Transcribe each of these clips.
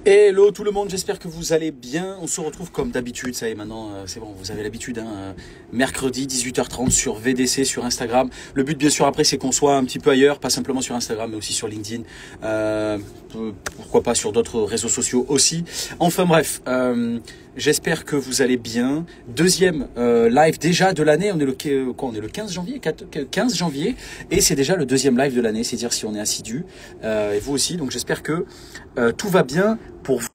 Hello tout le monde, j'espère que vous allez bien. On se retrouve comme d'habitude, ça y est maintenant, c'est bon, vous avez l'habitude, hein, mercredi 18h30 sur VDC, sur Instagram. Le but bien sûr après c'est qu'on soit un petit peu ailleurs, pas simplement sur Instagram mais aussi sur LinkedIn, euh, pourquoi pas sur d'autres réseaux sociaux aussi. Enfin bref, j'espère que vous allez bien. Deuxième live déjà de l'année, on est on est le 15 janvier, 15 janvier et c'est déjà le deuxième live de l'année, c'est dire si on est assidu, et vous aussi, donc j'espère que tout va bien pour vous.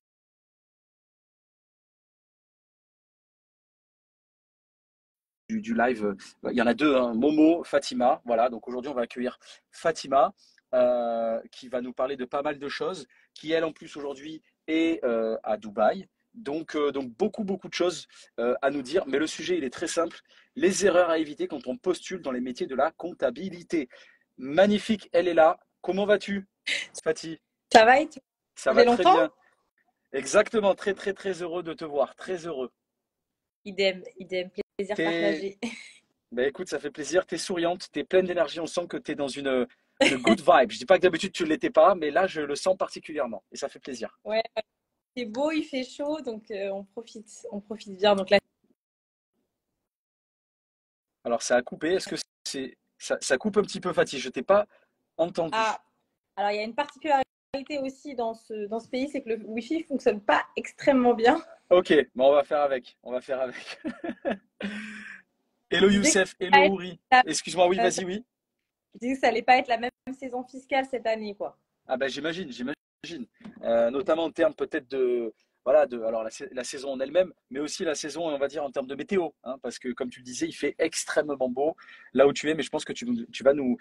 Du live. Il y en a deux, hein, Momo, Fatima. Voilà, donc aujourd'hui on va accueillir Fatima qui va nous parler de pas mal de choses, qui elle en plus aujourd'hui est à Dubaï. Donc beaucoup de choses à nous dire, mais le sujet il est très simple, les erreurs à éviter quand on postule dans les métiers de la comptabilité. Magnifique, elle est là. Comment vas-tu, Fatih? Ça va et toi? Ça Ça va fait très longtemps? bien. Exactement, très heureux de te voir, très heureux. Idem, idem, plaisir T'es, partagé. Ben écoute, ça fait plaisir. T'es souriante, t'es pleine d'énergie. On sent que t'es dans une good vibe. Je dis pas que d'habitude tu ne l'étais pas, mais là je le sens particulièrement et ça fait plaisir. Ouais, c'est beau, il fait chaud, donc on profite bien. Donc là, Alors ça a coupé. Est-ce que ça coupe un petit peu, Fatih? Je t'ai pas entendu. ah, alors il y a une particularité aussi dans ce pays, c'est que le Wi-Fi fonctionne pas extrêmement bien. Ok, bon on va faire avec. On va faire avec. Je Hello disais que Youssef, ça hello allait Ouri. pas Excuse-moi, oui, être vas-y, oui. je disais que ça allait pas être la même saison fiscale cette année, quoi. Ah ben j'imagine. Notamment en termes peut-être de voilà de alors la saison en elle-même, mais aussi la saison on va dire en termes de météo, hein, parce que comme tu le disais, il fait extrêmement beau là où tu es, mais je pense que tu vas nous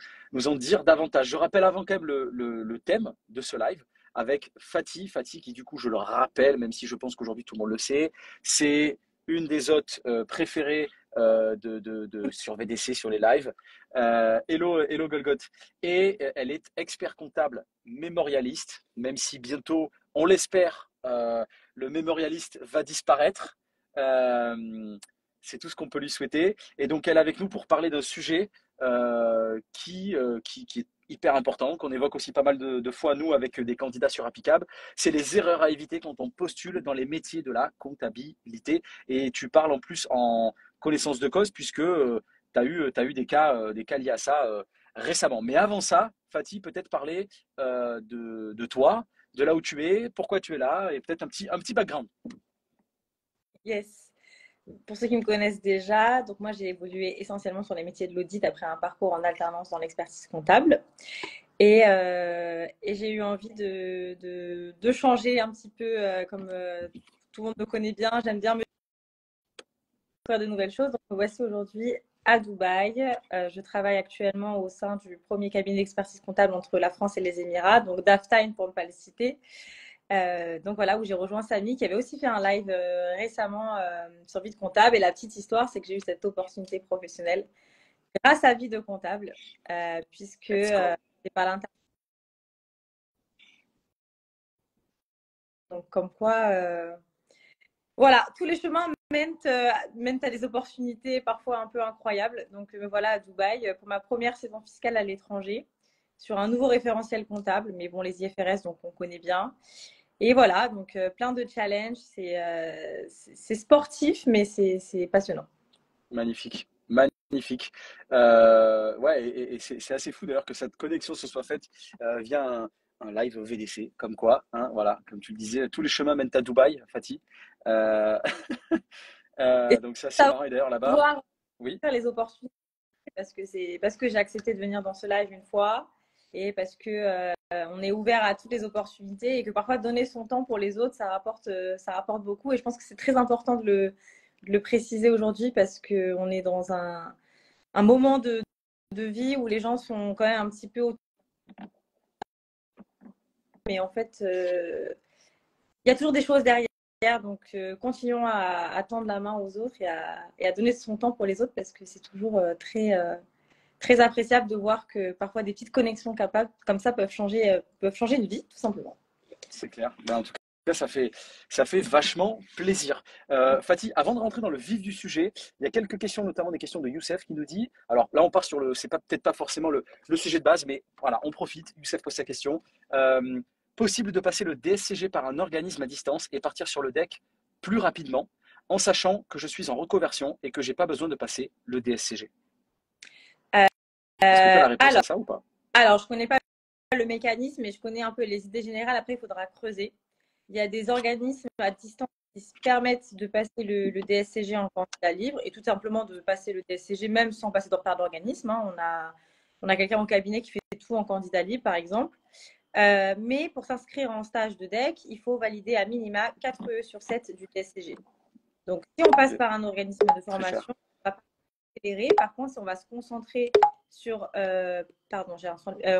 en dire davantage. Je rappelle avant quand même le thème de ce live avec Fatih qui du coup je le rappelle, même si je pense qu'aujourd'hui tout le monde le sait, c'est une des hôtes préférées sur VDC sur les lives. Hello Golgoth. Et elle est expert comptable mémorialiste, même si bientôt, on l'espère, le mémorialiste va disparaître. Euh, c'est tout ce qu'on peut lui souhaiter. Et donc, elle est avec nous pour parler d'un sujet qui est hyper important, qu'on évoque aussi pas mal de fois, nous, avec des candidats sur Applicable. C'est les erreurs à éviter quand on postule dans les métiers de la comptabilité. Et tu parles en plus en connaissance de cause, puisque t'as eu des cas liés à ça récemment. Mais avant ça, Fatih, peut-être parler de toi, de là où tu es, pourquoi tu es là, et peut-être un petit background. Yes. Pour ceux qui me connaissent déjà, donc moi j'ai évolué essentiellement sur les métiers de l'audit après un parcours en alternance dans l'expertise comptable. Et j'ai eu envie de changer un petit peu, comme tout le monde me connaît bien, j'aime bien me faire de nouvelles choses. Donc, me voici aujourd'hui à Dubaï. Je travaille actuellement au sein du premier cabinet d'expertise comptable entre la France et les Émirats, donc Daftine pour ne pas le citer. Donc voilà, où j'ai rejoint Samy qui avait aussi fait un live récemment sur Vie de comptable. Et la petite histoire, c'est que j'ai eu cette opportunité professionnelle grâce à Vie de comptable, puisque Let's go. c'est pas l'inter. Donc comme quoi, voilà, tous les chemins mènent à des opportunités parfois un peu incroyables. Donc me voilà à Dubaï pour ma première saison fiscale à l'étranger sur un nouveau référentiel comptable. Mais bon, les IFRS, donc on connaît bien. Et voilà, donc plein de challenges. C'est sportif, mais c'est passionnant. Magnifique. Magnifique. Ouais, et c'est assez fou d'ailleurs que cette connexion se soit faite via un live VDC, comme quoi, hein, voilà, comme tu le disais, tous les chemins mènent à Dubaï, Fatih. Euh, Et donc c'est assez marrant, et d'ailleurs là-bas, savoir oui, les opportunités parce que j'ai accepté de venir dans ce live une fois et parce que on est ouvert à toutes les opportunités et que parfois donner son temps pour les autres, ça rapporte beaucoup. Et je pense que c'est très important de le préciser aujourd'hui parce que on est dans un moment de vie où les gens sont quand même un petit peu mais en fait, il y a toujours des choses derrière. Donc, continuons à tendre la main aux autres et à donner son temps pour les autres parce que c'est toujours très appréciable de voir que parfois des petites connexions capables comme ça peuvent changer une vie, tout simplement. c'est clair. Ben, en tout cas, ça fait vachement plaisir. Fatih, avant de rentrer dans le vif du sujet, il y a quelques questions, notamment des questions de Youssef qui nous dit. Alors là, on part sur le. C'est pas peut-être pas forcément le sujet de base, mais voilà, on profite. Youssef pose sa question. Euh, possible de passer le DSCG par un organisme à distance et partir sur le deck plus rapidement, en sachant que je suis en reconversion et que j'ai pas besoin de passer le DSCG. Est-ce que tu as la réponse à ça ou pas? Alors, je connais pas le mécanisme, mais je connais un peu les idées générales. Après, il faudra creuser. Il y a des organismes à distance qui se permettent de passer le DSCG en candidat libre et tout simplement de passer le DSCG même sans passer par d'organisme. Hein. On a quelqu'un au cabinet qui fait tout en candidat libre, par exemple. Mais pour s'inscrire en stage de DEC, il faut valider à minima 4 E sur 7 du DSCG. Donc, si on passe par un organisme de formation, on va pas accélérer. Par contre, si on va se concentrer sur, on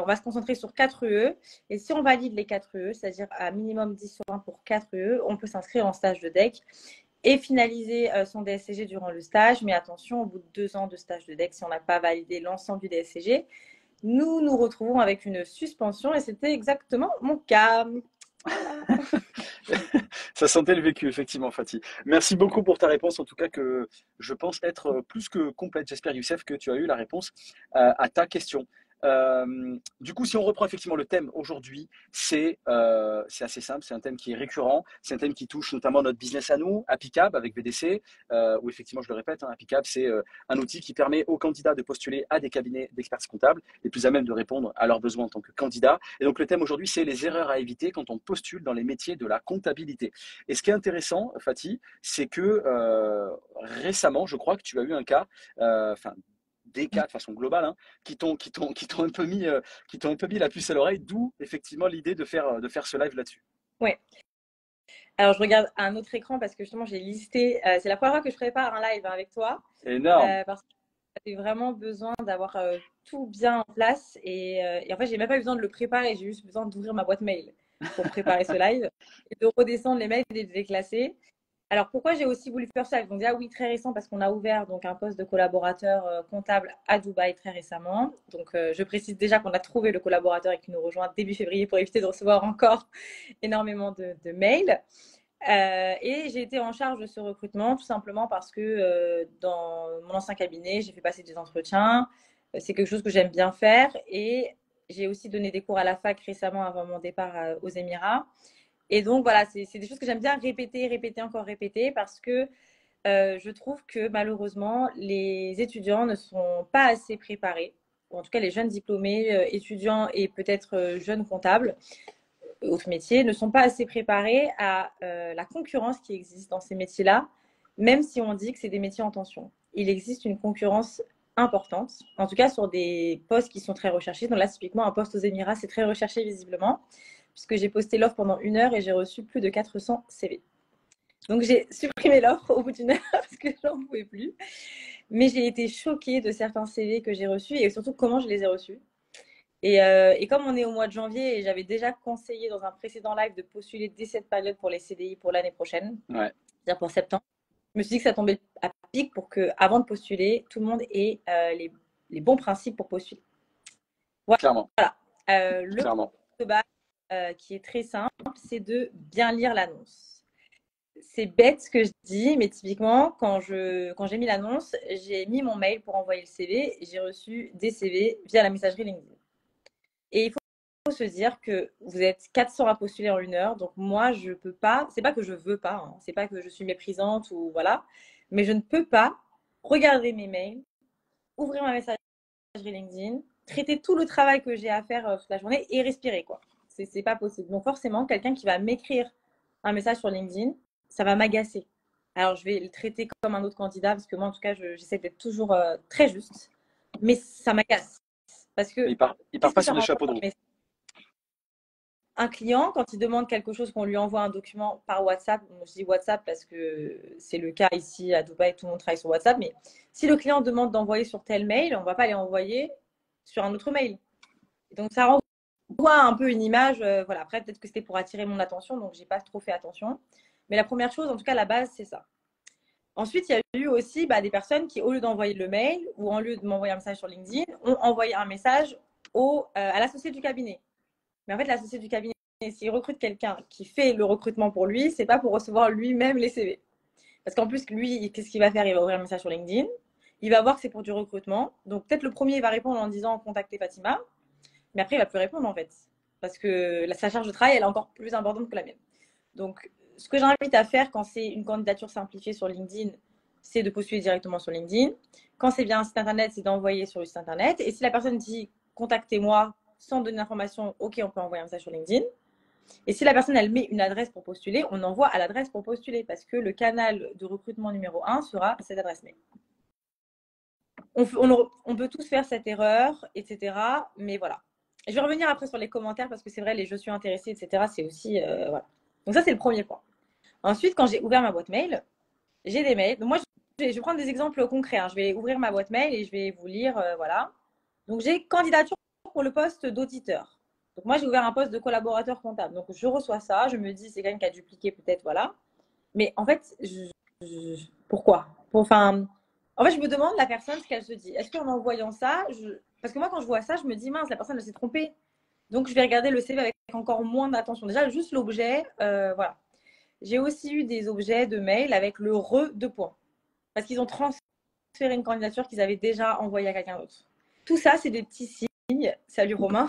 va se concentrer sur 4 UE. Et si on valide les 4 UE, c'est-à-dire à minimum 10 sur 20 pour 4 UE, on peut s'inscrire en stage de DEC et finaliser son DSCG durant le stage. Mais attention, au bout de 2 ans de stage de DEC, si on n'a pas validé l'ensemble du DSCG, nous nous retrouvons avec une suspension et c'était exactement mon cas. Ça sentait le vécu, effectivement, Fatih. Merci beaucoup pour ta réponse, en tout cas que je pense être plus que complète. J'espère, Youssef, que tu as eu la réponse à ta question. Du coup, si on reprend effectivement le thème aujourd'hui, c'est assez simple, c'est un thème qui est récurrent, c'est un thème qui touche notamment notre business à nous, Appicab avec BDC, où effectivement, je le répète, hein, Appicab, c'est un outil qui permet aux candidats de postuler à des cabinets d'experts comptables, les plus à même de répondre à leurs besoins en tant que candidat. Et donc, le thème aujourd'hui, c'est les erreurs à éviter quand on postule dans les métiers de la comptabilité. Et ce qui est intéressant, Fatih, c'est que récemment, je crois que tu as eu un cas, des cas de façon globale, hein, qui t'ont un peu mis la puce à l'oreille, d'où effectivement l'idée de faire ce live là-dessus. Ouais. Alors je regarde un autre écran parce que justement j'ai listé. C'est la première fois que je prépare un live avec toi. Énorme. Parce que j'ai vraiment besoin d'avoir tout bien en place et en fait j'ai même pas eu besoin de le préparer, j'ai juste besoin d'ouvrir ma boîte mail pour préparer ce live et de redescendre les mails et de les classer. Alors, pourquoi j'ai aussi voulu faire ça? Donc, déjà, oui, très récent, parce qu'on a ouvert donc, un poste de collaborateur comptable à Dubaï très récemment. Donc, je précise déjà qu'on a trouvé le collaborateur et qu'il nous rejoint début février pour éviter de recevoir encore énormément de mails. Et j'ai été en charge de ce recrutement tout simplement parce que dans mon ancien cabinet, j'ai fait passer des entretiens. C'est quelque chose que j'aime bien faire. Et j'ai aussi donné des cours à la fac récemment avant mon départ aux Émirats. Et donc, voilà, c'est des choses que j'aime bien répéter, encore répéter, parce que je trouve que malheureusement, les étudiants ne sont pas assez préparés, ou en tout cas les jeunes diplômés, étudiants et peut-être jeunes comptables, autres métiers, ne sont pas assez préparés à la concurrence qui existe dans ces métiers-là, même si on dit que c'est des métiers en tension. Il existe une concurrence importante, en tout cas sur des postes qui sont très recherchés. Donc là, typiquement, un poste aux Émirats, c'est très recherché visiblement, puisque j'ai posté l'offre pendant 1 heure et j'ai reçu plus de 400 CV. Donc j'ai supprimé l'offre au bout d'1 heure parce que j'en pouvais plus. Mais j'ai été choquée de certains CV que j'ai reçus et surtout comment je les ai reçus. Et comme on est au mois de janvier et j'avais déjà conseillé dans un précédent live de postuler dès cette période pour les CDI pour l'année prochaine, c'est-à-dire pour septembre, je me suis dit que ça tombait à pic pour que, avant de postuler, tout le monde ait les bons principes pour postuler. Voilà. Clairement. Le Clairement. de base, qui est très simple, c'est de bien lire l'annonce. C'est bête ce que je dis, mais typiquement, quand j'ai mis l'annonce, j'ai mis mon mail pour envoyer le CV et j'ai reçu des CV via la messagerie LinkedIn. Et il faut se dire que vous êtes 400 à postuler en 1 heure, donc moi, je peux pas, c'est pas que je veux pas, hein, c'est pas que je suis méprisante ou voilà, mais je ne peux pas regarder mes mails, ouvrir ma messagerie LinkedIn, traiter tout le travail que j'ai à faire toute la journée et respirer, quoi. C'est pas possible. Donc forcément, quelqu'un qui va m'écrire un message sur LinkedIn, ça va m'agacer. Alors je vais le traiter comme un autre candidat parce que moi, en tout cas, j'essaie d'être toujours très juste, mais ça m'agace parce que il part pas sur des chapeaux de roue. Un client, quand il demande quelque chose, qu'on lui envoie un document par WhatsApp, je dis WhatsApp parce que c'est le cas ici à Dubaï, tout le monde travaille sur WhatsApp, mais si le client demande d'envoyer sur tel mail, on ne va pas les envoyer sur un autre mail. Donc ça renvoie un peu une image, voilà. Après, peut-être que c'était pour attirer mon attention, donc je n'ai pas trop fait attention. Mais la première chose, en tout cas, la base, c'est ça. Ensuite, il y a eu aussi des personnes qui, au lieu d'envoyer le mail ou au lieu de m'envoyer un message sur LinkedIn, ont envoyé un message à l'associé du cabinet. Mais en fait, l'associé du cabinet, s'il recrute quelqu'un qui fait le recrutement pour lui, c'est pas pour recevoir lui-même les CV. Parce qu'en plus, lui, qu'est-ce qu'il va faire? Il va ouvrir un message sur LinkedIn. Il va voir que c'est pour du recrutement. Donc, peut-être le premier, il va répondre en disant contactez Fatima. Mais après, il va plus répondre en fait. parce que sa charge de travail, elle est encore plus importante que la mienne. Donc, ce que j'invite à faire quand c'est une candidature simplifiée sur LinkedIn, c'est de postuler directement sur LinkedIn. Quand c'est bien un site internet, c'est d'envoyer sur le site internet. Et si la personne dit contactez-moi sans donner d'informations, ok, on peut envoyer un message sur LinkedIn. Et si la personne, elle met une adresse pour postuler, on envoie à l'adresse pour postuler parce que le canal de recrutement numéro 1 sera cette adresse mail. On peut tous faire cette erreur, etc. Mais voilà. Je vais revenir après sur les commentaires parce que c'est vrai, les je suis intéressée, etc. C'est aussi. Voilà. Donc, ça, c'est le premier point. Ensuite, quand j'ai ouvert ma boîte mail, j'ai des mails. Donc, moi, je vais prendre des exemples concrets. Hein. Je vais ouvrir ma boîte mail et je vais vous lire. Voilà. Donc, j'ai candidature pour le poste d'auditeur. Donc, moi, j'ai ouvert un poste de collaborateur comptable. Donc, je reçois ça. Je me dis, c'est quelqu'un qui a dupliqué peut-être, voilà. Mais en fait, pourquoi enfin, en fait, je me demande la personne ce qu'elle se dit. Est-ce qu'en envoyant ça, parce que moi, quand je vois ça, je me dis, mince, la personne, elle s'est trompée. Donc, je vais regarder le CV avec encore moins d'attention. Déjà, juste l'objet, voilà. J'ai aussi eu des objets de mail avec le re de points. Parce qu'ils ont transféré une candidature qu'ils avaient déjà envoyée à quelqu'un d'autre. Tout ça, c'est des petits signes. Salut Romain.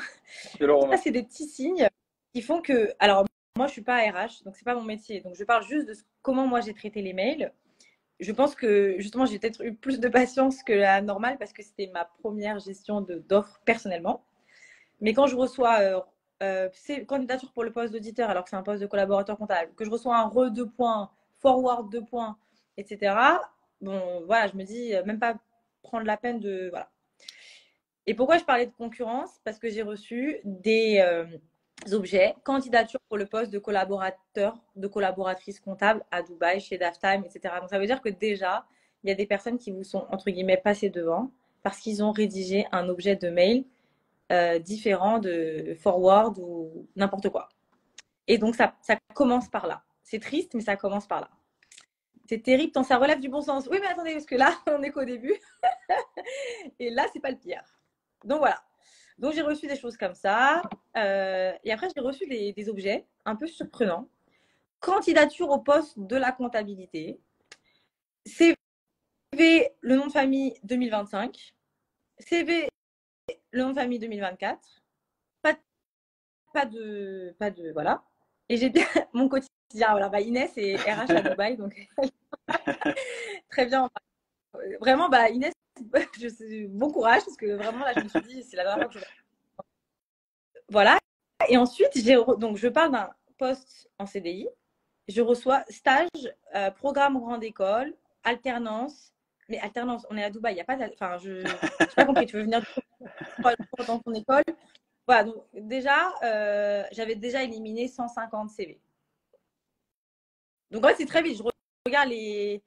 Hello, Tout Romain. ça, c'est des petits signes qui font que. Alors, moi, je ne suis pas RH, donc ce n'est pas mon métier. Donc, je parle juste de comment moi j'ai traité les mails. Je pense que justement, j'ai peut-être eu plus de patience que la normale parce que c'était ma première gestion d'offres personnellement. Mais quand je reçois candidature pour le poste d'auditeur alors que c'est un poste de collaborateur comptable, que je reçois un re 2 points, forward 2 points, etc. Bon, voilà, je me dis même pas prendre la peine de. Voilà. Et pourquoi je parlais de concurrence? Parce que j'ai reçu des objets, candidature pour le poste de collaborateur, de collaboratrice comptable à Dubaï, chez Daftime, etc. Donc ça veut dire que déjà, il y a des personnes qui vous sont, entre guillemets, passées devant parce qu'ils ont rédigé un objet de mail différent de forward ou n'importe quoi. Et donc ça commence par là. C'est triste, mais ça commence par là. C'est terrible tant ça relève du bon sens. Oui, mais attendez, parce que là, on n'est qu'au début. Et là, c'est pas le pire. Donc voilà. Donc j'ai reçu des choses comme ça. Et après, j'ai reçu des objets un peu surprenants. Candidature au poste de la comptabilité. CV, le nom de famille 2025. CV, le nom de famille 2024. Pas de voilà. Et j'ai bien mon quotidien. Voilà, bah Inès est RH à Dubaï, donc très bien. Vraiment, bah Inès, bon courage parce que vraiment là, je me suis dit, c'est la dernière fois que je. Voilà. Et ensuite, donc je parle d'un poste en CDI. Je reçois stage, programme grande école, alternance. Mais alternance, on est à Dubaï, il n'y a pas enfin, je n'ai pas compris. Tu veux venir dans ton école? Voilà, donc déjà, j'avais déjà éliminé 150 CV. Donc, ouais, c'est très vite. Je regarde les.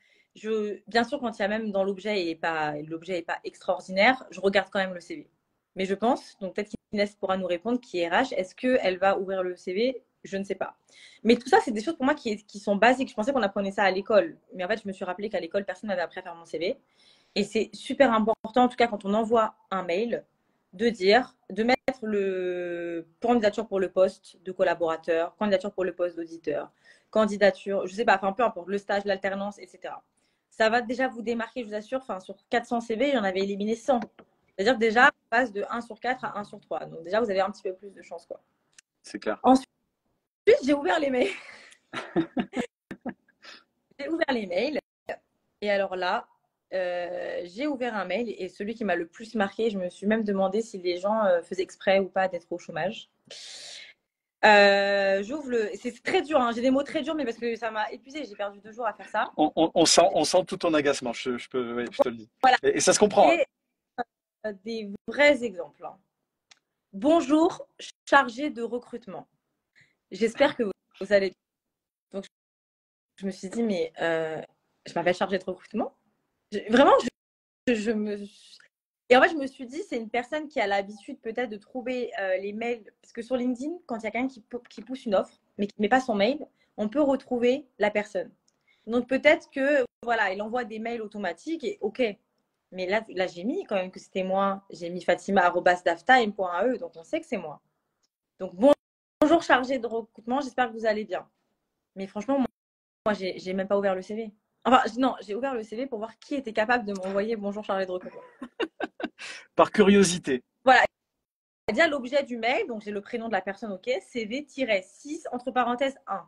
Bien sûr, quand il y a même dans l'objet et l'objet n'est pas extraordinaire, je regarde quand même le CV. Mais je pense, donc peut-être qu'Inès pourra nous répondre, qui est RH, est-ce qu'elle va ouvrir le CV? Je ne sais pas. Mais tout ça, c'est des choses pour moi qui sont basiques. Je pensais qu'on apprenait ça à l'école. Mais en fait, je me suis rappelé qu'à l'école, personne n'avait appris à faire mon CV. Et c'est super important, en tout cas, quand on envoie un mail, de mettre le candidature pour le poste de collaborateur, candidature pour le poste d'auditeur, candidature, je sais pas, enfin peu importe, le stage, l'alternance, etc. Ça va déjà vous démarquer, je vous assure, enfin sur 400 CV, j'en avais éliminé 100. C'est-à-dire que déjà, on passe de 1 sur 4 à 1 sur 3. Donc déjà, vous avez un petit peu plus de chance, quoi. C'est clair. Ensuite, j'ai ouvert les mails. J'ai ouvert les mails. Et alors là, j'ai ouvert un mail et celui qui m'a le plus marqué, je me suis même demandé si les gens faisaient exprès ou pas d'être au chômage. J'ouvre le. C'est très dur, hein. J'ai des mots très durs, mais parce que ça m'a épuisé. J'ai perdu 2 jours à faire ça. On sent tout ton agacement, ouais, je te le dis. Voilà. Et ça se comprend. Hein. Et des vrais exemples. Hein. Bonjour, chargé de recrutement. J'espère que vous allez. Donc, je me suis dit, mais je m'appelle chargé de recrutement. Vraiment, je me. Et en fait, je me suis dit, c'est une personne qui a l'habitude peut-être de trouver les mails. Parce que sur LinkedIn, quand il y a quelqu'un qui pousse une offre, mais qui ne met pas son mail, on peut retrouver la personne. Donc peut-être que voilà, il envoie des mails automatiques et ok. Mais là j'ai mis quand même que c'était moi. J'ai mis fatima@daftime.ae, donc on sait que c'est moi. Donc bonjour chargé de recrutement, j'espère que vous allez bien. Mais franchement, moi j'ai même pas ouvert le CV. Enfin non, j'ai ouvert le CV pour voir qui était capable de m'envoyer bonjour chargé de recrutement. Par curiosité. Voilà, déjà l'objet du mail, donc j'ai le prénom de la personne, ok, CV-6 entre parenthèses 1.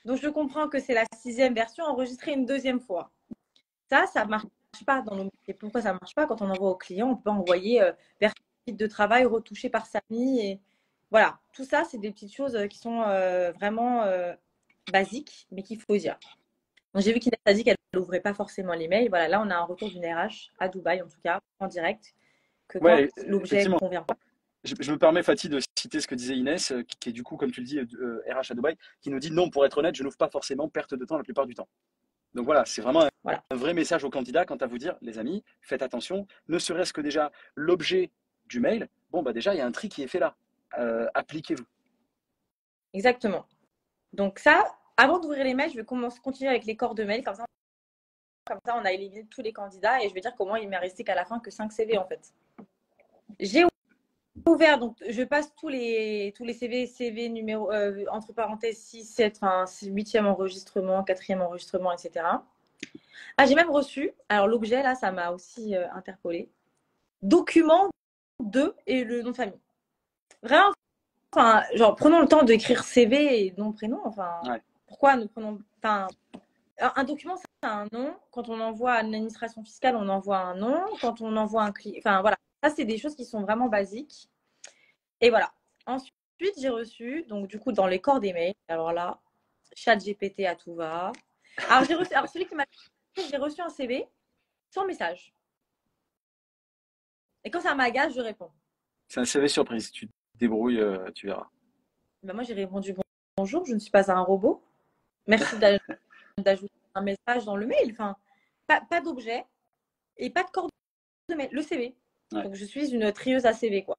Donc je comprends que c'est la 6e version enregistrée une 2e fois. Ça marche pas dans nos métiers. Pourquoi ça marche pas? Quand on envoie au client, on peut envoyer version de travail retouchée par Samy. Et voilà, tout ça, c'est des petites choses qui sont vraiment basiques, mais qu'il faut dire. Donc j'ai vu qu'Inès a dit qu'elle n'ouvrait pas forcément les mails. Voilà, là on a un retour d'une RH à Dubaï, en tout cas, en direct, que quand Ouais, l'objet ne effectivement. convient pas. Je me permets, Fatih, de citer ce que disait Inès, qui est du coup, comme tu le dis, RH à Dubaï, qui nous dit non, pour être honnête, je n'ouvre pas forcément perte de temps la plupart du temps. Donc voilà, c'est vraiment Voilà. un vrai message aux candidats quant à vous dire, les amis, faites attention, ne serait-ce que déjà l'objet du mail, bon, bah déjà, il y a un tri qui est fait là. Appliquez-vous. Exactement. Donc ça, avant d'ouvrir les mails, je vais continuer avec les corps de mail. Comme ça, on a éliminé tous les candidats et je vais dire comment il m'est resté qu'à la fin que 5 CV en fait. J'ai ouvert, donc je passe tous les CV numéro, entre parenthèses 6, 7, enfin 8e enregistrement, 4e enregistrement, etc. Ah, j'ai même reçu, alors l'objet là, ça m'a aussi interpellé. Document de et le nom de famille. Vraiment, enfin, genre prenons le temps d'écrire CV et nom, prénom, enfin, Ouais. pourquoi nous prenons, enfin, un document, c'est un nom. Quand on envoie à l'administration fiscale, on envoie un nom. Quand on envoie un client, enfin voilà, ça c'est des choses qui sont vraiment basiques. Et voilà. Ensuite, j'ai reçu, donc du coup, dans les corps des mails, alors là, chat GPT à tout va. Alors, j'ai reçu, alors celui qui m'a j'ai reçu un CV sans message. Et quand ça m'agace, je réponds. C'est un CV surprise. Tu te débrouilles, tu verras. Ben, moi, j'ai répondu bonjour, je ne suis pas un robot. Merci d'ajouter un message dans le mail. Enfin, pas d'objet et pas de corps de mail, le CV. Ouais. Donc, je suis une trieuse à CV, quoi.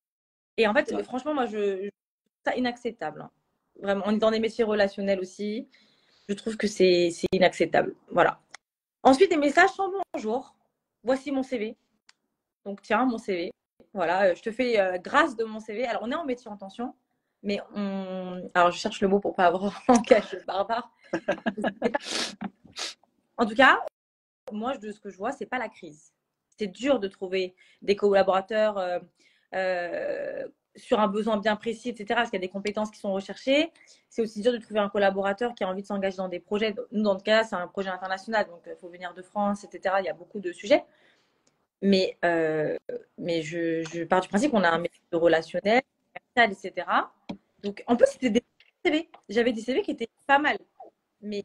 Et en fait, Ouais. franchement, moi, je trouve ça inacceptable, hein. Vraiment, on est dans des métiers relationnels aussi. Je trouve que c'est inacceptable. Voilà. Ensuite, des messages sans bonjour. Voici mon CV. Donc, tiens, mon CV. Voilà, je te fais grâce de mon CV. Alors, on est en métier en tension, mais on. Alors, je cherche le mot pour pas avoir un langage barbare. En tout cas, moi, de ce que je vois, c'est pas la crise. C'est dur de trouver des collaborateurs euh, sur un besoin bien précis, etc. Parce qu'il y a des compétences qui sont recherchées. C'est aussi dur de trouver un collaborateur qui a envie de s'engager dans des projets. Nous, dans le cas, c'est un projet international, donc il faut venir de France, etc. Il y a beaucoup de sujets. Mais, je pars du principe qu'on a un métier de relationnel, commercial, etc. Donc, en plus, c'était des CV. J'avais des CV qui étaient pas mal. Mais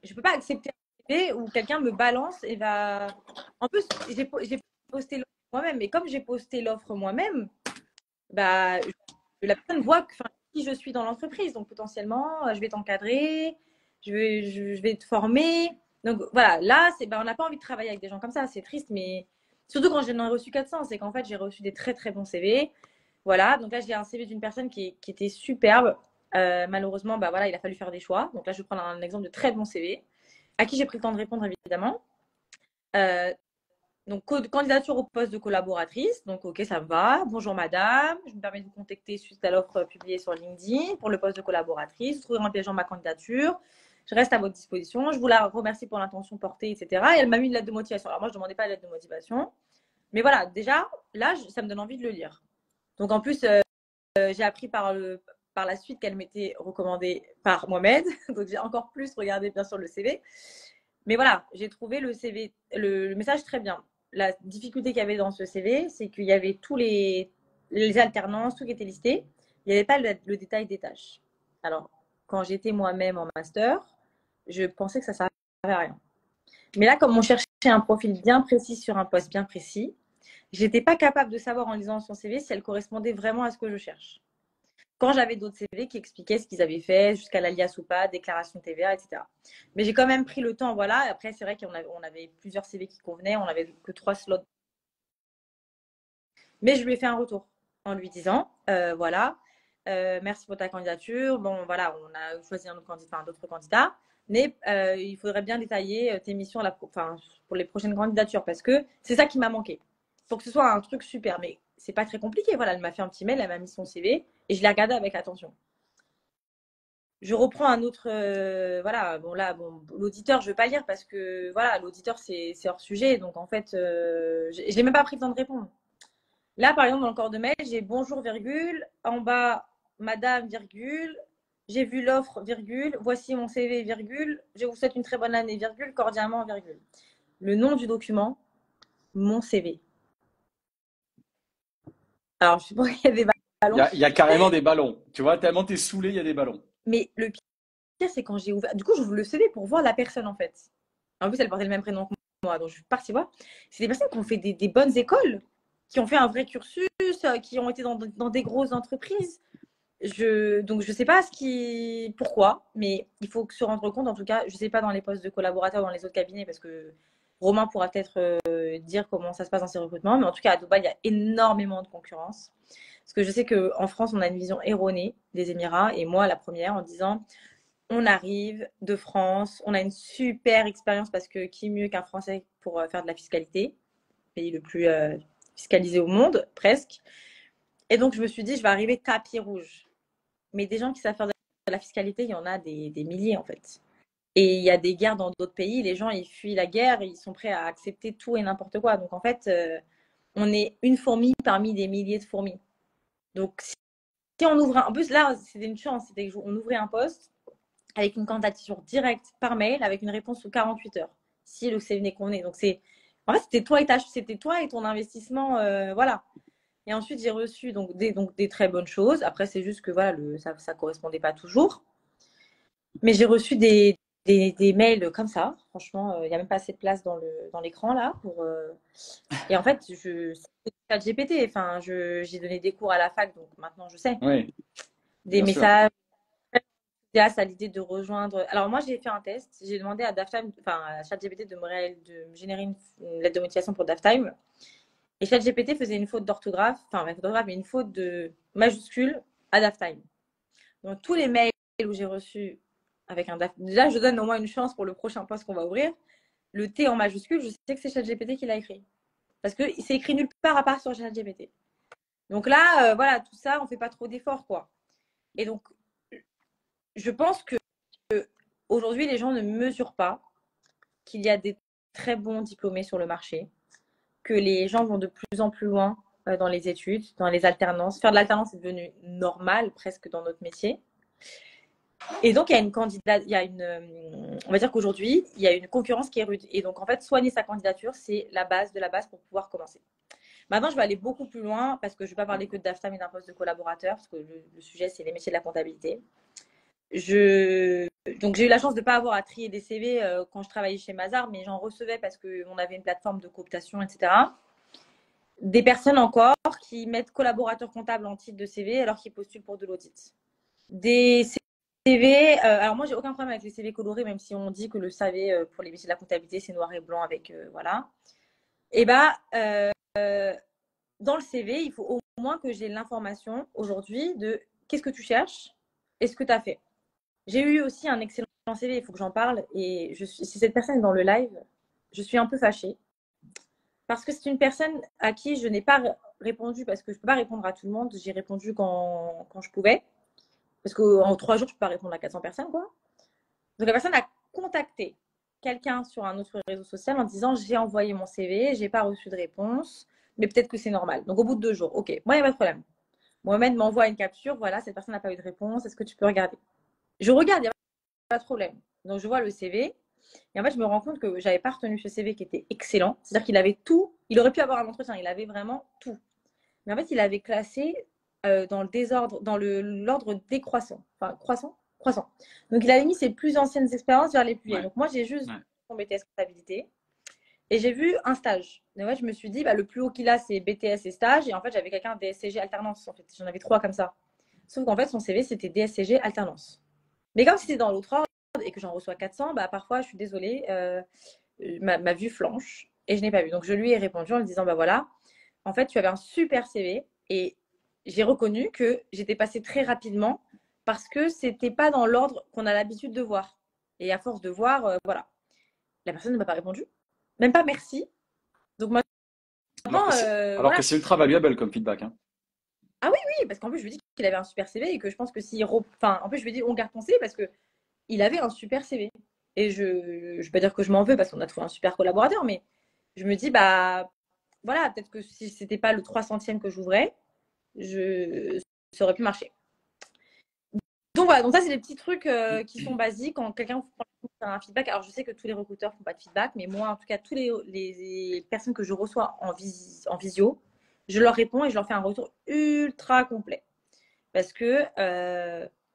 je ne peux pas accepter un CV où quelqu'un me balance et va. En plus, j'ai posté l'offre moi-même. Et comme j'ai posté l'offre moi-même, bah, la personne voit qui je suis dans l'entreprise. Donc, potentiellement, je vais t'encadrer, je vais te former. Donc, voilà, là, bah, on n'a pas envie de travailler avec des gens comme ça. C'est triste, mais surtout quand j'en ai reçu 400, c'est qu'en fait, j'ai reçu des très, très bons CV. Voilà, donc là, j'ai un CV d'une personne qui était superbe. Malheureusement, bah, voilà, il a fallu faire des choix. Donc là, je vais prendre un exemple de très bon CV, à qui j'ai pris le temps de répondre, évidemment. Euh, donc, candidature au poste de collaboratrice. Donc, OK, ça me va. Bonjour, madame. Je me permets de vous contacter suite à l'offre publiée sur LinkedIn pour le poste de collaboratrice. Vous trouverez en piégeant ma candidature. Je reste à votre disposition. Je vous la remercie pour l'intention portée, etc. Et elle m'a mis une lettre de motivation. Alors, moi, je ne demandais pas la lettre de motivation. Mais voilà, déjà, là, ça me donne envie de le lire. Donc, en plus, j'ai appris par la suite qu'elle m'était recommandée par Mohamed. Donc, j'ai encore plus regardé, bien sûr, le CV. Mais voilà, j'ai trouvé le CV, le message très bien. La difficulté qu'il y avait dans ce CV, c'est qu'il y avait tous les alternances, tout qui était listé. Il n'y avait pas le détail des tâches. Alors, quand j'étais moi-même en master, je pensais que ça ne servait à rien. Mais là, comme on cherchait un profil bien précis sur un poste bien précis, j'étais pas capable de savoir en lisant son CV si elle correspondait vraiment à ce que je cherche. Quand j'avais d'autres CV qui expliquaient ce qu'ils avaient fait, jusqu'à l'alias ou pas, déclaration TVA, etc. Mais j'ai quand même pris le temps, voilà. Après, c'est vrai on avait plusieurs CV qui convenaient, on n'avait que 3 slots. Mais je lui ai fait un retour en lui disant, voilà, merci pour ta candidature. Bon, voilà, on a choisi un autre candidat, enfin, d'autres candidats. Mais il faudrait bien détailler tes missions pour les prochaines candidatures parce que c'est ça qui m'a manqué. Il faut que ce soit un truc super, mais c'est pas très compliqué. Voilà, elle m'a fait un petit mail, elle m'a mis son CV et je l'ai regardé avec attention. Je reprends un autre, voilà, bon là, bon, l'auditeur, je ne vais pas lire parce que voilà, l'auditeur c'est hors sujet, donc en fait, je n'ai même pas pris le temps de répondre. Là, par exemple, dans le corps de mail, j'ai bonjour, virgule, en bas, madame, virgule, j'ai vu l'offre, virgule, voici mon CV, virgule, je vous souhaite une très bonne année, virgule, cordialement, virgule. Le nom du document, mon CV. Alors, je sais pas, il y a des Il y ballons, a, il y a carrément des ballons. Tu vois, tellement t'es saoulé, il y a des ballons. mais le pire, c'est quand j'ai ouvert. Du coup, j'ouvre le CV pour voir la personne, en fait. En plus, elle portait le même prénom que moi, donc je suis partie voir. C'est des personnes qui ont fait des bonnes écoles, qui ont fait un vrai cursus, qui ont été dans des grosses entreprises. Donc, je sais pas pourquoi, mais il faut se rendre compte, en tout cas, je sais pas dans les postes de collaborateurs dans les autres cabinets, parce que Romain pourra peut-être dire comment ça se passe dans ces recrutements, mais en tout cas, à Dubaï, il y a énormément de concurrence. Parce que je sais qu'en France, on a une vision erronée des Émirats, et moi, la première, en disant, on arrive de France, on a une super expérience, parce que qui mieux qu'un Français pour faire de la fiscalité, pays le plus fiscalisé au monde, presque. Et donc, je me suis dit, je vais arriver tapis rouge. Mais des gens qui savent faire de la fiscalité, il y en a des milliers en fait. Et il y a des guerres dans d'autres pays, les gens ils fuient la guerre, ils sont prêts à accepter tout et n'importe quoi. Donc en fait, on est une fourmi parmi des milliers de fourmis. Donc si on ouvre un... En plus là, c'était une chance, c'était qu'on ouvrait un poste avec une candidature directe par mail avec une réponse sous 48 heures, si le CV n'est convenu. Donc c'est... En fait, c'était toi et ton investissement, voilà. Et ensuite, j'ai reçu donc des très bonnes choses. Après, c'est juste que voilà, ça ne correspondait pas toujours. Mais j'ai reçu des mails comme ça. Franchement, il n'y a même pas assez de place dans l'écran là. Et en fait, c'est ChatGPT. Enfin, j'ai donné des cours à la fac, donc maintenant je sais. Oui, Des bien sûr. messages, à l'idée de rejoindre. Alors moi, j'ai fait un test. J'ai demandé à DAFTime, enfin à ChatGPT de me générer une lettre de motivation pour DAFTime. Et ChatGPT faisait une faute d'orthographe, enfin, une faute d'orthographe, mais une faute de majuscule à DAFTime. Donc, tous les mails où j'ai reçus avec un DAFTime, déjà, je donne au moins une chance pour le prochain poste qu'on va ouvrir. Le T en majuscule, je sais que c'est ChatGPT qui l'a écrit. Parce que c'est écrit nulle part à part sur ChatGPT. Donc là, voilà, tout ça, on fait pas trop d'efforts, quoi. Et donc, je pense que aujourd'hui, les gens ne mesurent pas qu'il y a des très bons diplômés sur le marché, que les gens vont de plus en plus loin dans les études, dans les alternances. Faire de l'alternance est devenu normal presque dans notre métier. Et donc, il y a une candidate, on va dire qu'aujourd'hui, il y a une concurrence qui est rude. Et donc, en fait, soigner sa candidature, c'est la base de la base pour pouvoir commencer. Maintenant, je vais aller beaucoup plus loin parce que je ne vais pas parler que de DAFTAM et d'un poste de collaborateur, parce que le sujet, c'est les métiers de la comptabilité. Donc, j'ai eu la chance de ne pas avoir à trier des CV quand je travaillais chez Mazar, mais j'en recevais parce qu'on avait une plateforme de cooptation, etc. Des personnes encore qui mettent collaborateur comptable en titre de CV alors qu'ils postulent pour de l'audit. Des CV, alors moi j'ai aucun problème avec les CV colorés, même si on dit que le CV pour les métiers de la comptabilité c'est noir et blanc avec voilà. Et bah dans le CV, il faut au moins que j'ai l'information aujourd'hui de qu'est-ce que tu cherches et ce que tu as fait. J'ai eu aussi un excellent CV, il faut que j'en parle. Et si cette personne est dans le live, je suis un peu fâchée parce que c'est une personne à qui je n'ai pas répondu parce que je ne peux pas répondre à tout le monde. J'ai répondu quand je pouvais. Parce qu'en 3 jours, je ne peux pas répondre à 400 personnes, quoi. Donc la personne a contacté quelqu'un sur un autre réseau social en disant j'ai envoyé mon CV, j'ai pas reçu de réponse, mais peut-être que c'est normal. Donc au bout de 2 jours, ok, moi il n'y a pas de problème. Mohamed m'envoie une capture, voilà, cette personne n'a pas eu de réponse, est-ce que tu peux regarder? Je regarde, il n'y a pas de problème. Donc je vois le CV, et en fait je me rends compte que j'avais pas retenu ce CV qui était excellent, c'est-à-dire qu'il avait tout, il aurait pu avoir un entretien, il avait vraiment tout. Mais en fait il avait classé dans le désordre, dans l'ordre décroissant, enfin croissant, croissant. Donc il avait mis ses plus anciennes expériences vers les plus vieilles. Ouais, Donc moi j'ai juste ouais. son BTS comptabilité et j'ai vu un stage. Et ouais, je me suis dit, bah, le plus haut qu'il a, c'est BTS et stage. Et en fait, j'avais quelqu'un DSCG alternance. En fait, j'en avais 3 comme ça. Sauf qu'en fait, son CV, c'était DSCG alternance. Mais comme c'était dans l'autre ordre et que j'en reçois 400, bah, parfois, je suis désolée, ma vue flanche et je n'ai pas vu. Donc, je lui ai répondu en lui disant, bah voilà, en fait, tu avais un super CV et j'ai reconnu que j'étais passée très rapidement parce que c'était pas dans l'ordre qu'on a l'habitude de voir. Et à force de voir, voilà. La personne ne m'a pas répondu. Même pas merci. Donc Alors maintenant, que voilà. c'est ultra valuable comme feedback, hein. Ah oui, oui, parce qu'en plus, je lui dis qu'il avait un super CV et que je pense que si. Enfin, en plus, je lui dis, on garde ton CV parce que il avait un super CV. Et je vais pas dire que je m'en veux parce qu'on a trouvé un super collaborateur, mais je me dis, bah, voilà, peut-être que si c'était pas le 300e que j'ouvrais, ça aurait pu marcher. Donc voilà, donc ça c'est des petits trucs qui sont basiques quand quelqu'un fait un feedback. Alors je sais que tous les recruteurs font pas de feedback, mais moi en tout cas tous les personnes que je reçois en visio, je leur réponds et je leur fais un retour ultra complet. Parce que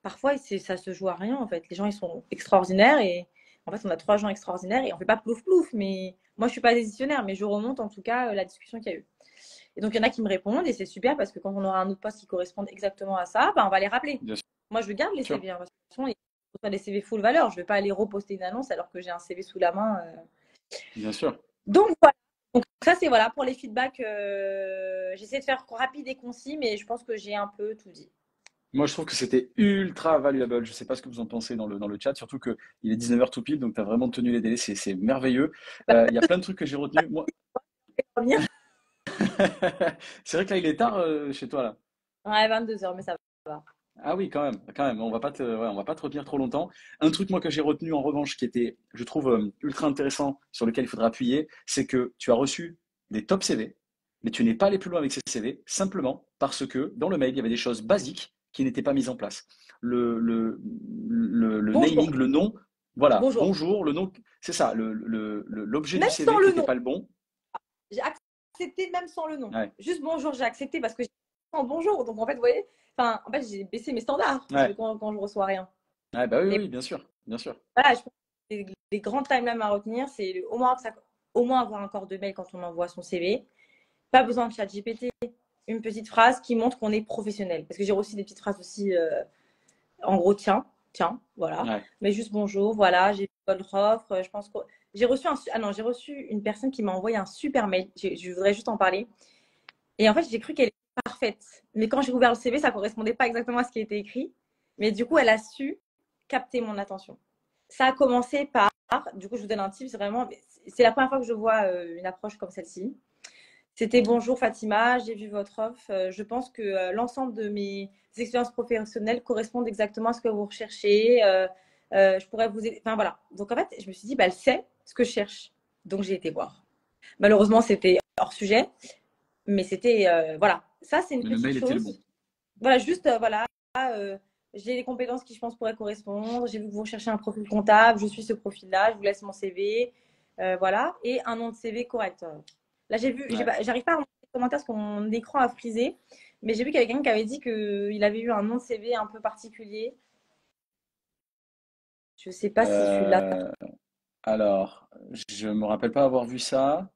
parfois ça se joue à rien en fait. Les gens ils sont extraordinaires et en fait on a 3 gens extraordinaires et on fait pas plouf plouf. Mais moi je suis pas décisionnaire, mais je remonte en tout cas la discussion qu'il y a eu. Et donc il y en a qui me répondent et c'est super parce que quand on aura un autre poste qui corresponde exactement à ça, bah, on va les rappeler. Bien Moi je garde les sûr. CV. Hein, parce que de toute façon, il faut des CV full valeur. Je vais pas aller reposter une annonce alors que j'ai un CV sous la main. Bien sûr. Donc voilà. Donc ça c'est voilà pour les feedbacks. J'essaie de faire rapide et concis, mais je pense que j'ai un peu tout dit. Moi, je trouve que c'était ultra valuable. Je ne sais pas ce que vous en pensez dans le chat, surtout qu'il est 19h tout pile, donc tu as vraiment tenu les délais, c'est merveilleux. Il y a plein de trucs que j'ai retenus. Moi, c'est vrai que là, il est tard chez toi, là. Ouais, 22 h, mais ça va. Ah oui, quand même, quand même. On va pas te retenir trop longtemps. Un truc, moi, que j'ai retenu en revanche, qui était, je trouve, ultra intéressant, sur lequel il faudra appuyer, c'est que tu as reçu des top CV, mais tu n'es pas allé plus loin avec ces CV, simplement parce que dans le mail, il y avait des choses basiques qui n'étaient pas mises en place. Le, le, le Bonjour. naming, le nom, voilà, Bonjour. bonjour, le nom, c'est ça, l'objet du Même sans CV qui le n'était nom. pas le bon. J'ai accepté même sans le nom. Ouais, Juste bonjour, j'ai accepté parce que j'ai sans bonjour. Donc en fait, vous voyez, enfin, en fait, j'ai baissé mes standards ouais, quand je reçois rien. ouais, bah oui, Mais oui, bien sûr, bien sûr. voilà, je pense que les grands timelines à retenir, c'est au moins avoir un corps de mail quand on envoie son CV. Pas besoin de chat GPT. Une petite phrase qui montre qu'on est professionnel. Parce que j'ai aussi des petites phrases aussi, en gros, tiens, voilà. Ouais. Mais juste bonjour, voilà, j'ai vu votre offre. Je pense que j'ai reçu une personne qui m'a envoyé un super mail. Je voudrais juste en parler. Et en fait, j'ai cru qu'elle était parfaite. Mais quand j'ai ouvert le CV, ça correspondait pas exactement à ce qui était écrit. Mais du coup, elle a su capter mon attention. Ça a commencé par, du coup, je vous donne un tip, c'est vraiment, c'est la première fois que je vois une approche comme celle-ci. C'était bonjour Fatima, j'ai vu votre offre. Je pense que l'ensemble de mes expériences professionnelles correspondent exactement à ce que vous recherchez. Je pourrais vous aider. Enfin voilà. Donc en fait, je me suis dit, bah, elle sait ce que je cherche. Donc j'ai été voir. Malheureusement, c'était hors sujet, mais c'était voilà. Ça, c'est une Mais le petite mail était le bon. chose. Voilà, juste voilà. euh, j'ai les compétences qui, je pense, pourraient correspondre. J'ai vu que vous recherchez un profil comptable. Je suis ce profil-là. Je vous laisse mon CV. Voilà. Et un nom de CV correct. Là, Ouais. j'arrive pas à remonter les commentaires parce que mon écran a frisé. Mais j'ai vu qu'il y avait quelqu'un qui avait dit qu'il avait eu un nom de CV un peu particulier. Je sais pas si celui-là. Euh, Alors, je me rappelle pas avoir vu ça.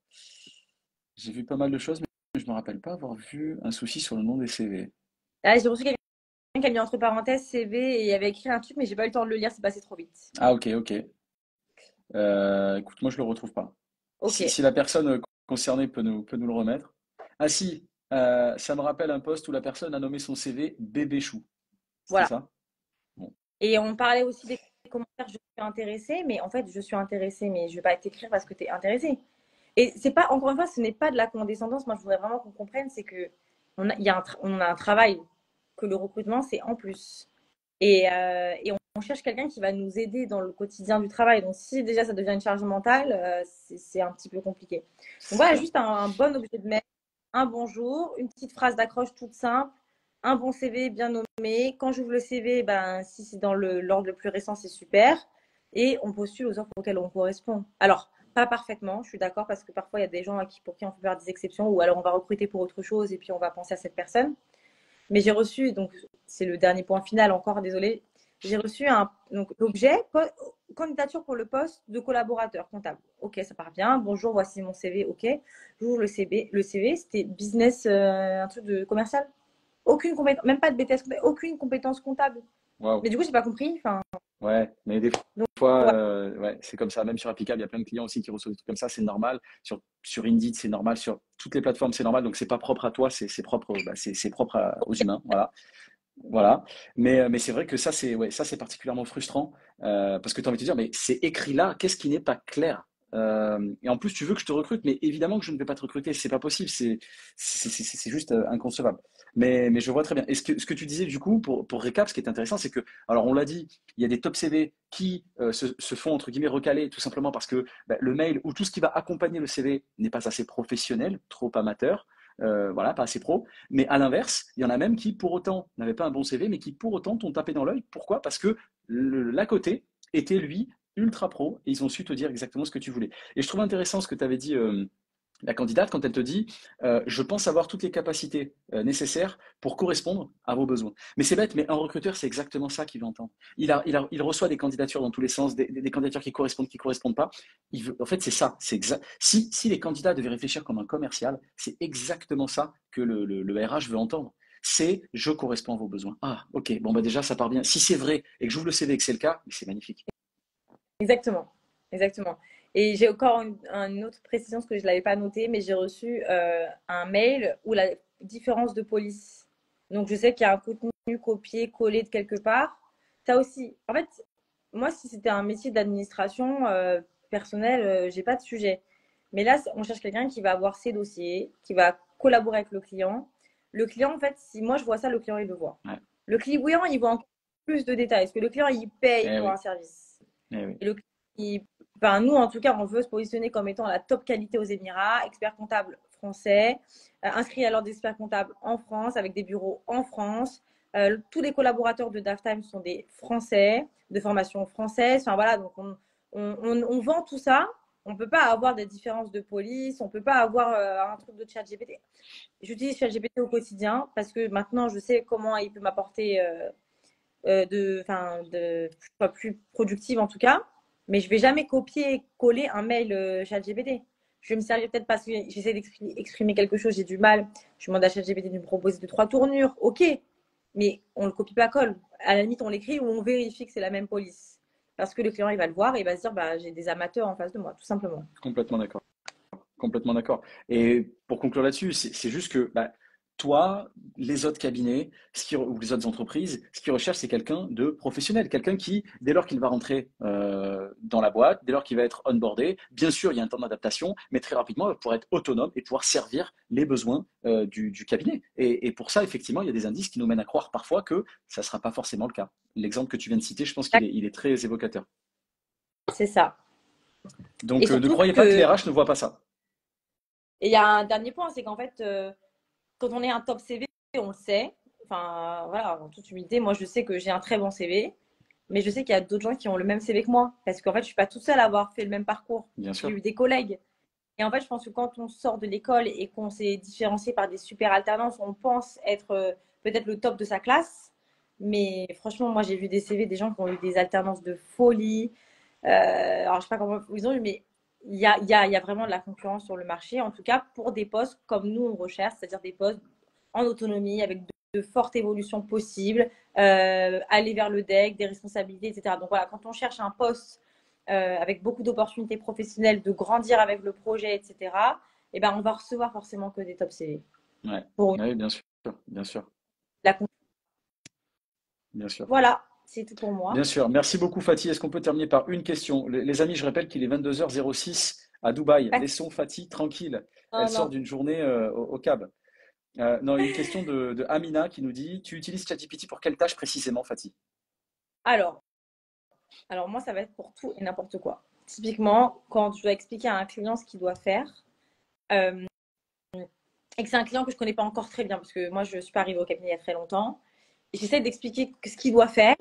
J'ai vu pas mal de choses, mais je me rappelle pas avoir vu un souci sur le nom des CV. Là, j'ai reçu quelqu'un qui a mis entre parenthèses CV et il avait écrit un truc, mais j'ai pas eu le temps de le lire. C'est passé trop vite. Ah, ok, ok. Écoute, moi je le retrouve pas. Ok. Si la personne concernée peut nous le remettre. Ah si, ça me rappelle un post où la personne a nommé son CV Bébé Chou. C'était Voilà. ça? Bon. Et on parlait aussi des commentaires, je suis intéressée, mais en fait, je suis intéressée, mais je vais pas t'écrire parce que tu es intéressée. Et c'est pas, encore une fois, ce n'est pas de la condescendance. Moi, je voudrais vraiment qu'on comprenne, c'est que on a un travail, que le recrutement, c'est en plus. Et on cherche quelqu'un qui va nous aider dans le quotidien du travail. Donc, si déjà ça devient une charge mentale, c'est un petit peu compliqué. Donc, C'est voilà, clair. juste un bon objet de mail, un bonjour, une petite phrase d'accroche toute simple, un bon CV bien nommé. Quand j'ouvre le CV, ben, si c'est dans l'ordre le plus récent, c'est super. Et on postule aux offres auxquelles on correspond. Alors, pas parfaitement, je suis d'accord, parce que parfois, il y a des gens pour qui on peut faire des exceptions, ou alors on va recruter pour autre chose et puis on va penser à cette personne. Mais j'ai reçu, donc c'est le dernier point final encore, désolé. J'ai reçu donc l'objet, candidature pour le poste de collaborateur comptable. Ok, ça part bien. Bonjour, voici mon CV. Ok, j'ouvre le CV. Le CV, c'était business, un truc de commercial. Aucune compétence, même pas de BTS, aucune compétence comptable. Waouh. Mais du coup, j'ai pas compris. Enfin, Ouais, mais des donc, fois, ouais. ouais, c'est comme ça. Même sur Applicable, il y a plein de clients aussi qui reçoivent des trucs comme ça. C'est normal. Sur Indeed, c'est normal. Sur toutes les plateformes, c'est normal. Donc, c'est pas propre à toi. C'est propre, bah, c'est propre aux humains. Voilà. Voilà. Mais c'est vrai que ça, c'est particulièrement frustrant parce que tu as envie de te dire, mais c'est écrit là. Qu'est-ce qui n'est pas clair? et en plus tu veux que je te recrute, mais évidemment que je ne vais pas te recruter, c'est pas possible, c'est juste inconcevable. Mais je vois très bien. Et ce que tu disais du coup, pour récap, ce qui est intéressant, c'est que, alors on l'a dit, il y a des top CV qui se font entre guillemets recaler tout simplement parce que bah, le mail ou tout ce qui va accompagner le CV n'est pas assez professionnel, trop amateur. Voilà, pas assez pro. Mais à l'inverse, il y en a même qui, pour autant, n'avaient pas un bon CV, mais qui, pour autant, t'ont tapé dans l'œil. Pourquoi? Parce que l'à côté était, lui, ultra pro et ils ont su te dire exactement ce que tu voulais. Et je trouve intéressant ce que tu avais dit, la candidate, quand elle te dit je pense avoir toutes les capacités nécessaires pour correspondre à vos besoins. Mais c'est bête, mais un recruteur, c'est exactement ça qu'il veut entendre. Il reçoit des candidatures dans tous les sens, des candidatures qui correspondent pas. En fait, c'est ça. Si les candidats devaient réfléchir comme un commercial, c'est exactement ça que le RH veut entendre. C'est je corresponds à vos besoins. Ah, ok, bon, bah déjà, ça part bien. Si c'est vrai et que j'ouvre le CV et que c'est le cas, c'est magnifique. Exactement, exactement. Et j'ai encore une autre précision, parce que je ne l'avais pas noté, mais j'ai reçu un mail où la différence de police. Donc, je sais qu'il y a un contenu copié, collé de quelque part. Ça aussi. En fait, moi, si c'était un métier d'administration personnelle, j'ai pas de sujet. Mais là, on cherche quelqu'un qui va avoir ses dossiers, qui va collaborer avec le client. Le client, en fait, si moi je vois ça, le client, il le voit. Ouais. Le client, il voit encore plus de détails. Est-ce que le client, il paye Eh pour oui, un service? eh oui. Et enfin, nous, en tout cas, on veut se positionner comme étant la top qualité aux Émirats, expert comptable français, inscrit à l'ordre d'experts comptables en France, avec des bureaux en France. Tous les collaborateurs de DAFTime sont des Français, de formation française. Enfin, voilà, donc on vend tout ça. On ne peut pas avoir des différences de police, on ne peut pas avoir un truc de chat GPT. J'utilise chat GPT au quotidien parce que maintenant, je sais comment il peut m'apporter je sois plus productive en tout cas, mais je vais jamais copier-coller un mail ChatGPT. Je vais me servir peut-être parce que j'essaie d'exprimer quelque chose, j'ai du mal. Je demande à ChatGPT de me proposer deux, trois tournures, ok, mais on le copie pas colle. À la limite, on l'écrit ou on vérifie que c'est la même police. Parce que le client, il va le voir et il va se dire, bah, j'ai des amateurs en face de moi, tout simplement. Complètement d'accord. Complètement d'accord. Et pour conclure là-dessus, c'est juste que bah, toi, les autres cabinets ou les autres entreprises, ce qu'ils recherchent, c'est quelqu'un de professionnel, quelqu'un qui, dès lors qu'il va rentrer dans la boîte, dès lors qu'il va être onboardé, bien sûr, il y a un temps d'adaptation, mais très rapidement, il va pouvoir être autonome et pouvoir servir les besoins du cabinet. Et pour ça, effectivement, il y a des indices qui nous mènent à croire parfois que ça ne sera pas forcément le cas. L'exemple que tu viens de citer, je pense qu'il est très évocateur. C'est ça. Et Donc, ne surtout croyez pas que les que, RH ne voient pas ça. et il y a un dernier point, c'est qu'en fait, quand on est un top CV, on le sait. Enfin, voilà, en toute humilité, moi, je sais que j'ai un très bon CV, mais je sais qu'il y a d'autres gens qui ont le même CV que moi. Parce qu'en fait, je suis pas toute seule à avoir fait le même parcours. Bien J'ai sûr. eu des collègues. Et en fait, je pense que quand on sort de l'école et qu'on s'est différencié par des super alternances, on pense être peut-être le top de sa classe. Mais franchement, moi, j'ai vu des CV des gens qui ont eu des alternances de folie. Alors, je sais pas comment ils ont eu, mais il y a vraiment de la concurrence sur le marché, en tout cas pour des postes comme nous on recherche, c'est-à-dire des postes en autonomie, avec de fortes évolutions possibles, aller vers le deck, des responsabilités, etc. Donc voilà, quand on cherche un poste avec beaucoup d'opportunités professionnelles, de grandir avec le projet, etc., eh ben, on va recevoir forcément que des top CV. Ouais, Pour ouais, bien sûr, bien sûr, la... bien sûr. Voilà, c'est tout pour moi. Bien sûr. Merci beaucoup, Fatih. Est-ce qu'on peut terminer par une question? Les amis, je rappelle qu'il est 22h06 à Dubaï. Laissons Fatih tranquille. Elle Non, sort non. d'une journée au Cap. Non, une question de Amina qui nous dit, tu utilises ChatGPT pour quelle tâche précisément, Fatih? Alors, alors moi, ça va être pour tout et n'importe quoi. Typiquement, quand je dois expliquer à un client ce qu'il doit faire, euh, et que c'est un client que je connais pas encore très bien, parce que moi, je suis pas arrivée au cabinet il y a très longtemps, et j'essaie d'expliquer ce qu'il doit faire.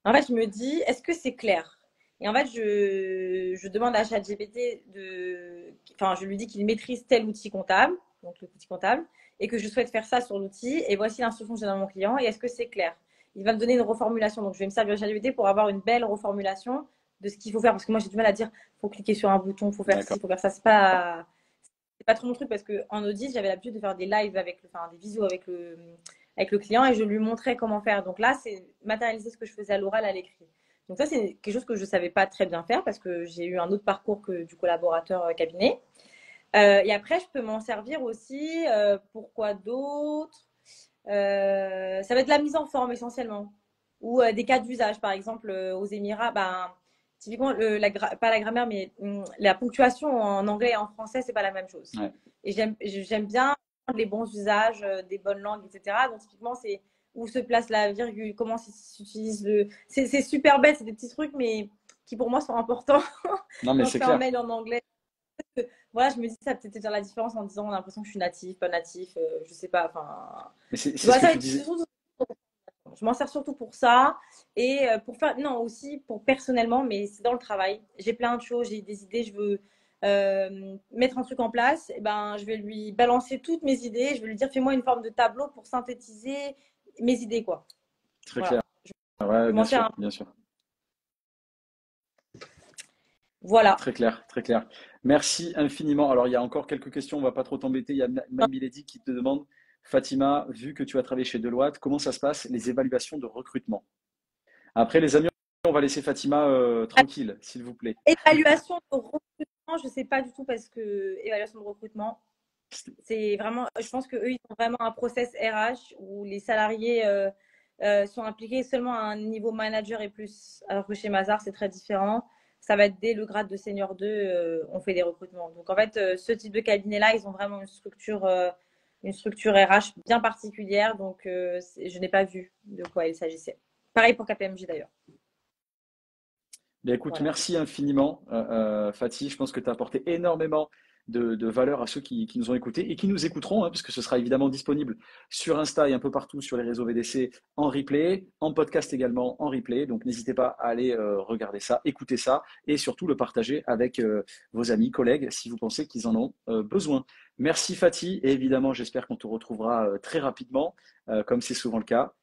En fait, je me dis, est-ce que c'est clair? Et en fait, je demande à ChatGPT enfin, je lui dis qu'il maîtrise tel outil comptable, donc l'outil comptable, et que je souhaite faire ça sur l'outil, et voici l'instruction que j'ai dans mon client, et est-ce que c'est clair? Il va me donner une reformulation, donc je vais me servir de ChatGPT pour avoir une belle reformulation de ce qu'il faut faire, parce que moi, j'ai du mal à dire, faut cliquer sur un bouton, faut faire ci, D'accord. faut faire ça, c'est pas trop mon truc parce qu'en audit, j'avais l'habitude de faire des lives enfin des visios avec le client et je lui montrais comment faire. Donc là, c'est matérialiser ce que je faisais à l'oral, à l'écrit. Donc ça, c'est quelque chose que je savais pas très bien faire parce que j'ai eu un autre parcours que du collaborateur cabinet. Et après, je peux m'en servir aussi. Pourquoi d'autres? Ça va être la mise en forme essentiellement ou des cas d'usage. Par exemple, aux Émirats, ben, typiquement, pas la grammaire, mais la ponctuation en anglais et en français, c'est pas la même chose. Ouais. Et j'aime bien les bons usages des bonnes langues, etc. Donc, typiquement, c'est où se place la virgule, comment s'utilise le. C'est super bête, c'est des petits trucs, mais qui pour moi sont importants Non, mais quand je c'est fais un clair. mail en anglais. Voilà, je me dis, ça peut-être faire la différence en disant, on a l'impression que je suis natif, pas natif, je sais pas. Enfin, Mais c'est ce voilà, que ça, tu disais. je m'en sers surtout pour ça et pour faire, non, aussi pour personnellement, mais c'est dans le travail. J'ai plein de choses, j'ai des idées, je veux mettre un truc en place. Et ben, je vais lui balancer toutes mes idées. Je vais lui dire, fais-moi une forme de tableau pour synthétiser mes idées, quoi. Très clair. Voilà. Ouais, Je bien m'en sers sûr, un... bien sûr. Voilà. Très clair, très clair. Merci infiniment. Alors, il y a encore quelques questions, on va pas trop t'embêter. Il y a même Milady qui te demande, Fatima, vu que tu as travaillé chez Deloitte, comment ça se passe, les évaluations de recrutement? Après, les amis, on va laisser Fatima tranquille, s'il vous plaît. Évaluation de recrutement, je sais pas du tout parce que évaluation de recrutement, c'est vraiment, je pense qu'eux, ils ont vraiment un process RH où les salariés sont impliqués seulement à un niveau manager et plus. Alors que chez Mazar, c'est très différent. Ça va être dès le grade de senior 2, on fait des recrutements. Donc en fait, ce type de cabinet-là, ils ont vraiment une structure RH bien particulière. Donc je n'ai pas vu de quoi il s'agissait. Pareil pour KPMG d'ailleurs. Bien, écoute, Voilà. merci infiniment, Fatih. Je pense que tu as apporté énormément de valeur à ceux qui nous ont écoutés et qui nous écouteront, hein, parce que ce sera évidemment disponible sur Insta et un peu partout sur les réseaux VDC en replay, en podcast également en replay. Donc, n'hésitez pas à aller regarder ça, écouter ça et surtout le partager avec vos amis, collègues, si vous pensez qu'ils en ont besoin. Merci, Fatih. Et évidemment, j'espère qu'on te retrouvera très rapidement, comme c'est souvent le cas.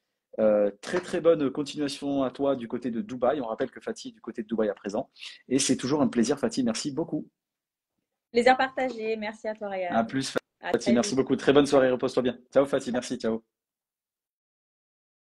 Très très bonne continuation à toi du côté de Dubaï. On rappelle que Fatih est du côté de Dubaï à présent. Et c'est toujours un plaisir, Fatih. Merci beaucoup. Plaisir partagé. Merci à toi, À Ryan. plus, À Fatih. très Merci vite. beaucoup. Très bonne soirée. Repose-toi bien. Ciao, Fatih. Merci. Ciao.